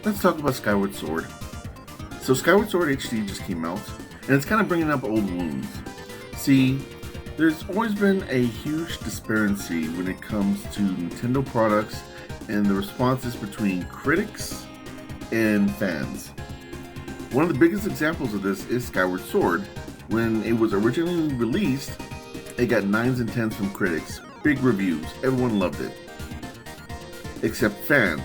Let's talk about Skyward Sword. So Skyward Sword HD just came out, and it's kind of bringing up old wounds. See, there's always been a huge disparity when it comes to Nintendo products and the responses between critics and fans. One of the biggest examples of this is Skyward Sword. When it was originally released, it got 9s and 10s from critics, big reviews, everyone loved it. Except fans.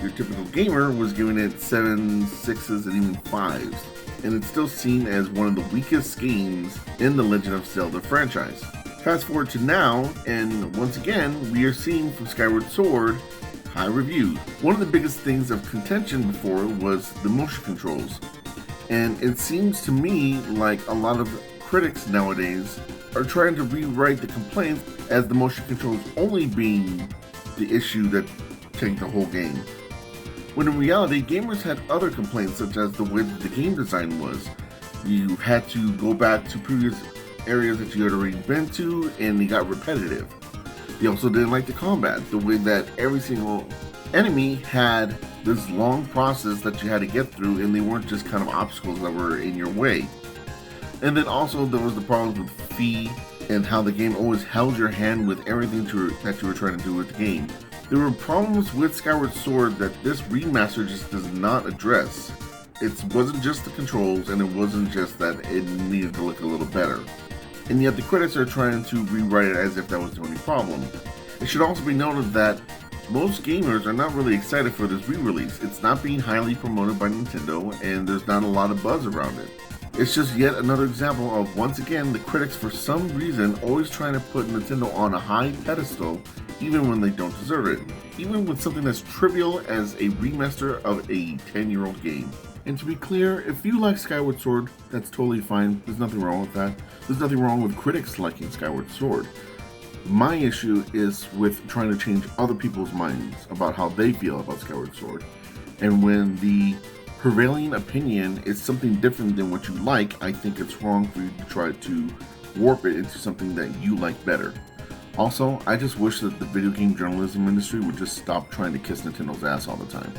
Your typical gamer was giving it 7s, 6s, and even 5s, and it's still seen as one of the weakest games in the Legend of Zelda franchise. Fast forward to now, and once again, we are seeing from Skyward Sword high reviews. One of the biggest things of contention before was the motion controls, and it seems to me like a lot of critics nowadays are trying to rewrite the complaints as the motion controls only being the issue that tanked the whole game. When in reality, gamers had other complaints, such as the way that the game design was. You had to go back to previous areas that you had already been to, and they got repetitive. They also didn't like the combat, the way that every single enemy had this long process that you had to get through, and they weren't just kind of obstacles that were in your way. And then also there was the problems with fee and how the game always held your hand with everything that you were trying to do with the game. There were problems with Skyward Sword that this remaster just does not address. It wasn't just the controls, and it wasn't just that it needed to look a little better. And yet the critics are trying to rewrite it as if that was the only problem. It should also be noted that most gamers are not really excited for this re-release. It's not being highly promoted by Nintendo, and there's not a lot of buzz around it. It's just yet another example of, once again, the critics for some reason always trying to put Nintendo on a high pedestal even when they don't deserve it, even with something as trivial as a remaster of a 10-year-old game. And to be clear, if you like Skyward Sword, that's totally fine. There's nothing wrong with that. There's nothing wrong with critics liking Skyward Sword. My issue is with trying to change other people's minds about how they feel about Skyward Sword. And when the prevailing opinion is something different than what you like, I think it's wrong for you to try to warp it into something that you like better. Also, I just wish that the video game journalism industry would just stop trying to kiss Nintendo's ass all the time.